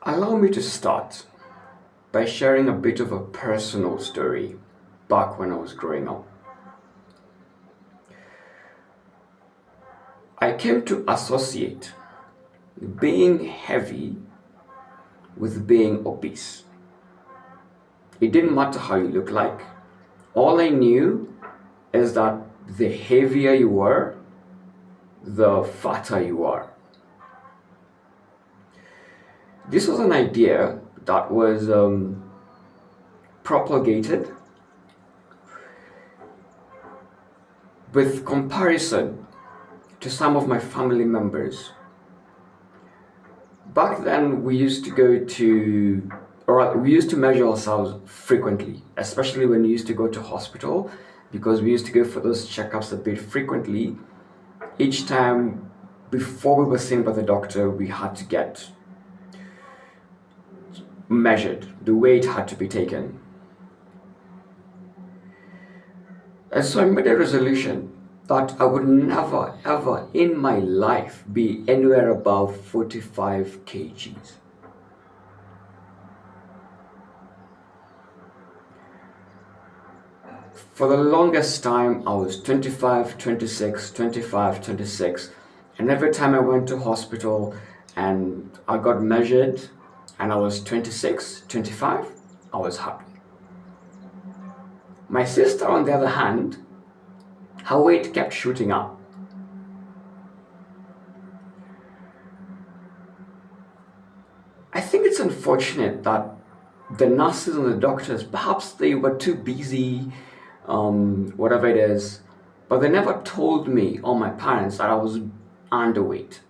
Allow me to start by sharing a bit of a personal story back when I was growing up. I came to associate being heavy with being obese. It didn't matter how you look like. All I knew is that the heavier you were, the fatter you are. This was an idea that was propagated with comparison to some of my family members. Back then, we used to go to, or we used to measure ourselves frequently, especially when we used to go to hospital, because we used to go for those checkups a bit frequently. Each time before we were seen by the doctor, we had to get measured. The weight had to be taken. And so I made a resolution that I would never ever in my life be anywhere above 45 kgs. For the longest time, I was 25, 26, 25, 26. And every time I went to hospital and I got measured and I was 26, 25, I was happy. My sister, on the other hand, her weight kept shooting up. I think it's unfortunate that the nurses and the doctors, perhaps they were too busy, whatever it is, but they never told me or my parents that I was underweight.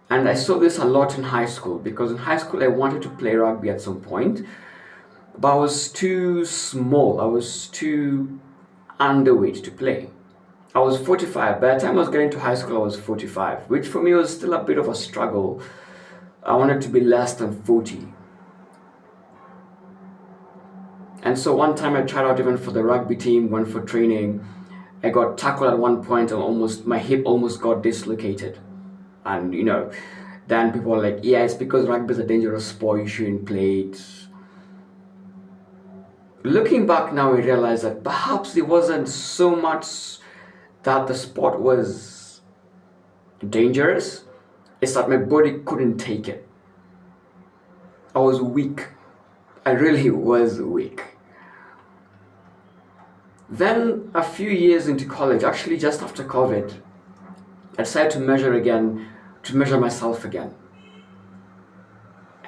And I saw this a lot in high school because in high school I wanted to play rugby at some point, but I was too small, I was too underweight to play. I was 45. By the time I was getting to high school, I was 45, which for me was still a bit of a struggle. I wanted to be less than 40. And so one time I tried out even for the rugby team, went for training. I got tackled at one point and my hip almost got dislocated. And then people were like, yeah, it's because rugby is a dangerous sport, you shouldn't play it. Looking back now, I realize that perhaps it wasn't so much that the sport was dangerous, it's that my body couldn't take it. I was weak. I really was weak. Then a few years into college, actually just after COVID, I decided to measure myself again.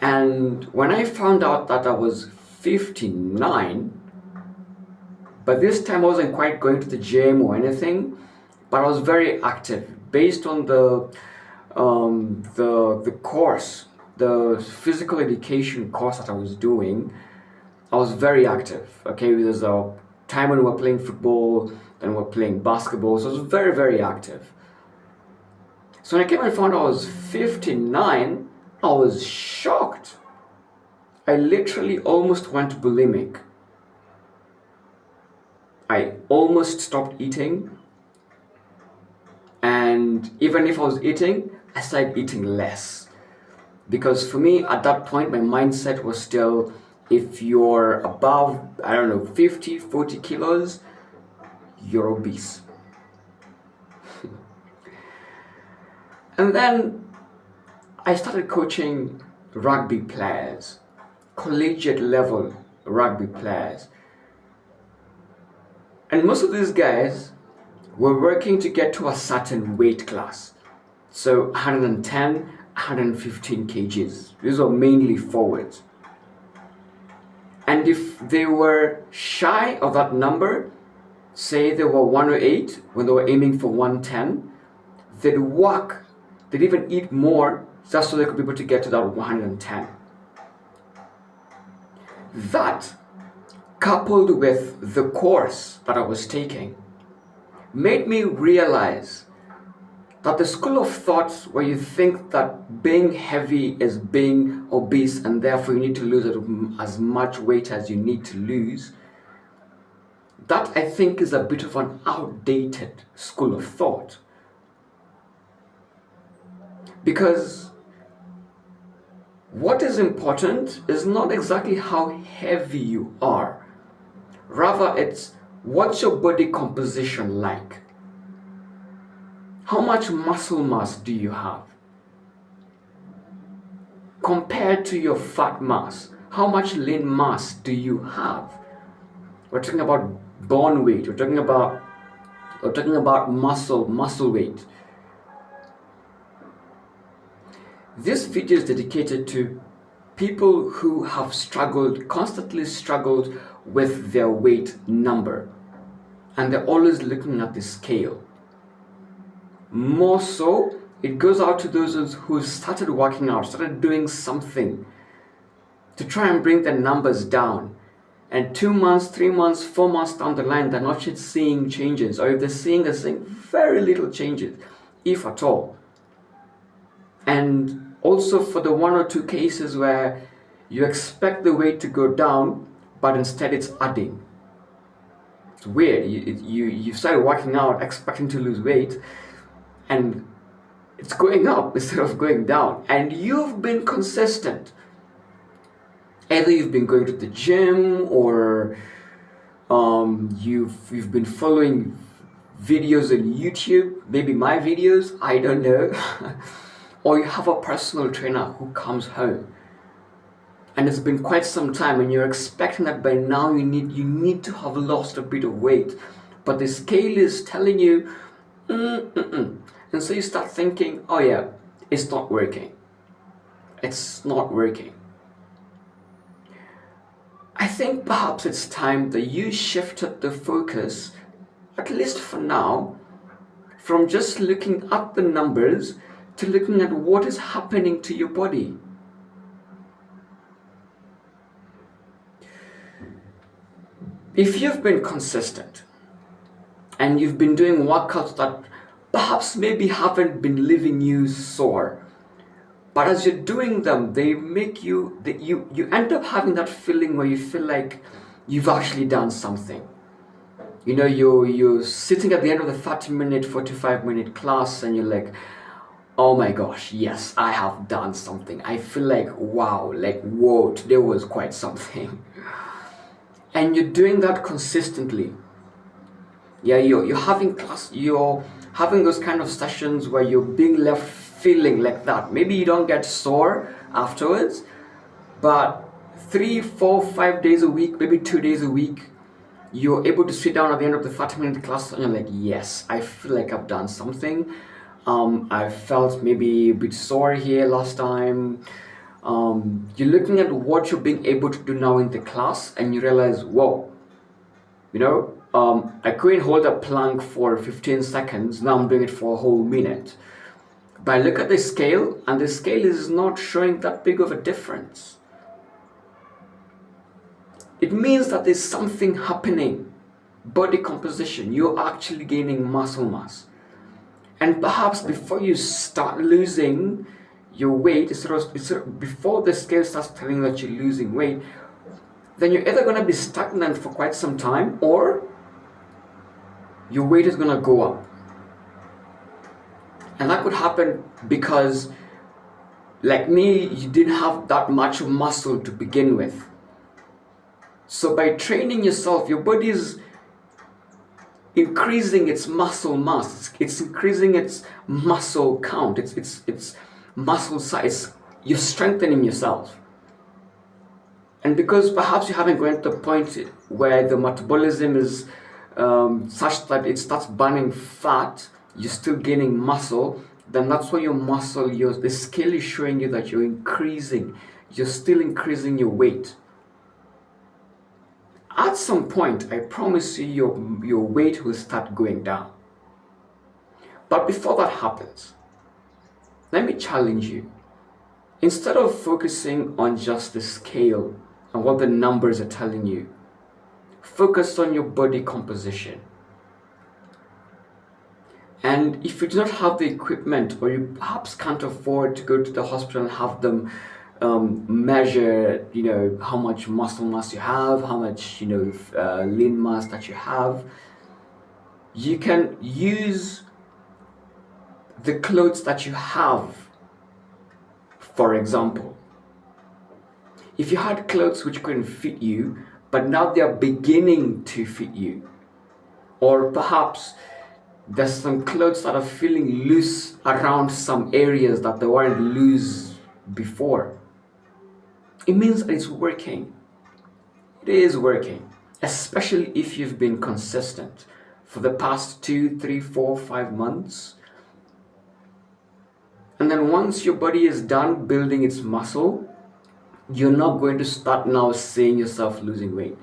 And when I found out that I was 59, but this time I wasn't quite going to the gym or anything, but I was very active based on the course, the physical education course that I was doing. I was very active. Okay, there's a time when we were playing football, then we were playing basketball, so I was very, very active. So when I came and found out I was 59, I was shocked. I literally almost went bulimic. I almost stopped eating. And even if I was eating, I started eating less. Because for me, at that point, my mindset was still, if you're above, 50, 40 kilos, you're obese. And then I started coaching rugby players, collegiate level rugby players. And most of these guys were working to get to a certain weight class. So 110, 115 kgs. These were mainly forwards. And if they were shy of that number, say they were 108 when they were aiming for 110, they'd even eat more just so they could be able to get to that 110. That, coupled with the course that I was taking, made me realize that the school of thought where you think that being heavy is being obese and therefore you need to lose as much weight as you need to lose, that I think is a bit of an outdated school of thought. Because What is important is not exactly how heavy you are. Rather, it's what's your body composition like? How much muscle mass do you have? Compared to your fat mass, how much lean mass do you have? We're talking about bone weight, we're talking about muscle weight. This video is dedicated to people who have constantly struggled with their weight number, and they're always looking at the scale. More so, it goes out to those who started working out, started doing something to try and bring their numbers down. And 2 months, 3 months, 4 months down the line, they're not yet seeing changes. Or if they're seeing very little changes, if at all. And also for the 1 or 2 cases where you expect the weight to go down, but instead it's adding. It's weird. You started working out expecting to lose weight, and it's going up instead of going down. And you've been consistent. Either you've been going to the gym, or you've been following videos on YouTube, maybe my videos, I don't know. Or you have a personal trainer who comes home, and it's been quite some time, and you're expecting that by now you need to have lost a bit of weight, but the scale is telling you, and so you start thinking, oh yeah, it's not working. It's not working. I think perhaps it's time that you shifted the focus, at least for now, from just looking at the numbers to looking at what is happening to your body. If you've been consistent and you've been doing workouts that perhaps maybe haven't been leaving you sore, but as you're doing them, they make you end up having that feeling where you feel like you've actually done something. You know, you're sitting at the end of the 30-minute, 45-minute class, and you're like, oh my gosh, yes, I have done something. I feel like, wow, like, whoa, today was quite something. And you're doing that consistently. Yeah, you're having those kind of sessions where you're being left feeling like that. Maybe you don't get sore afterwards, but 3, 4, 5 days a week, maybe 2 days a week, you're able to sit down at the end of the 30-minute class and you're like, yes, I feel like I've done something. I felt maybe a bit sore here last time. You're looking at what you're being able to do now in the class, and you realize, whoa, I couldn't hold a plank for 15 seconds. Now I'm doing it for a whole minute. But I look at the scale, and the scale is not showing that big of a difference. It means that there's something happening. Body composition, you're actually gaining muscle mass. And perhaps before you start losing your weight, before the scale starts telling you that you're losing weight, then you're either going to be stagnant for quite some time, or your weight is going to go up. And that could happen because, like me, you didn't have that much muscle to begin with. So by training yourself, your body is increasing its muscle mass, it's increasing its muscle count, its muscle size. You're strengthening yourself. And because perhaps you haven't gotten to the point where the metabolism is such that it starts burning fat, you're still gaining muscle, then that's why the scale is showing you that you're still increasing your weight. At some point, I promise you, your weight will start going down. But before that happens, let me challenge you. Instead of focusing on just the scale and what the numbers are telling you, focus on your body composition. And if you do not have the equipment, or you perhaps can't afford to go to the hospital and have them measure, how much muscle mass you have, how much, lean mass that you have, you can use the clothes that you have. For example, If you had clothes which couldn't fit you, but now they're beginning to fit you, or perhaps there's some clothes that are feeling loose around some areas that they weren't loose before, it means that it's working. It is working, especially if you've been consistent for the past 2, 3, 4, 5 months. And then once your body is done building its muscle, you're not going to start now seeing yourself losing weight.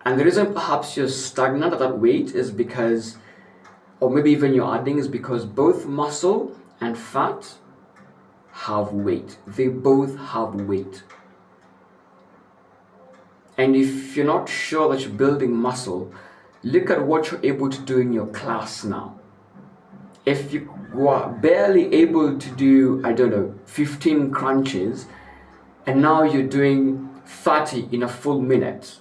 And the reason perhaps you're stagnant at that weight is because, or maybe even you're adding, is because both muscle and fat have weight. They both have weight. And if you're not sure that you're building muscle, look at what you're able to do in your class now. If you are barely able to do, 15 crunches, and now you're doing 30 in a full minute,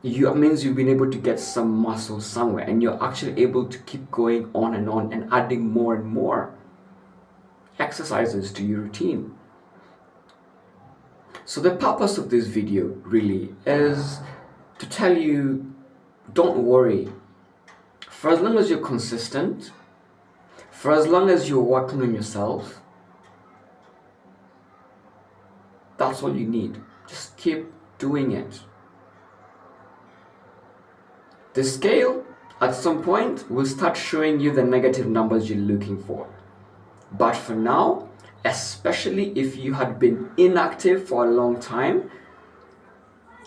it means you've been able to get some muscle somewhere, and you're actually able to keep going on and adding more and more exercises to your routine. So the purpose of this video really is to tell you, don't worry. For as long as you're consistent, for as long as you're working on yourself, that's all you need. Just keep doing it. The scale at some point will start showing you the negative numbers you're looking for. But for now, especially if you had been inactive for a long time,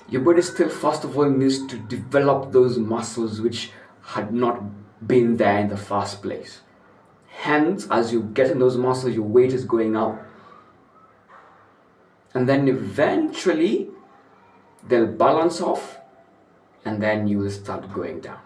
your body still first of all needs to develop those muscles which had not been there in the first place. Hence, as you get in those muscles, your weight is going up. And then eventually, they'll balance off, and then you will start going down.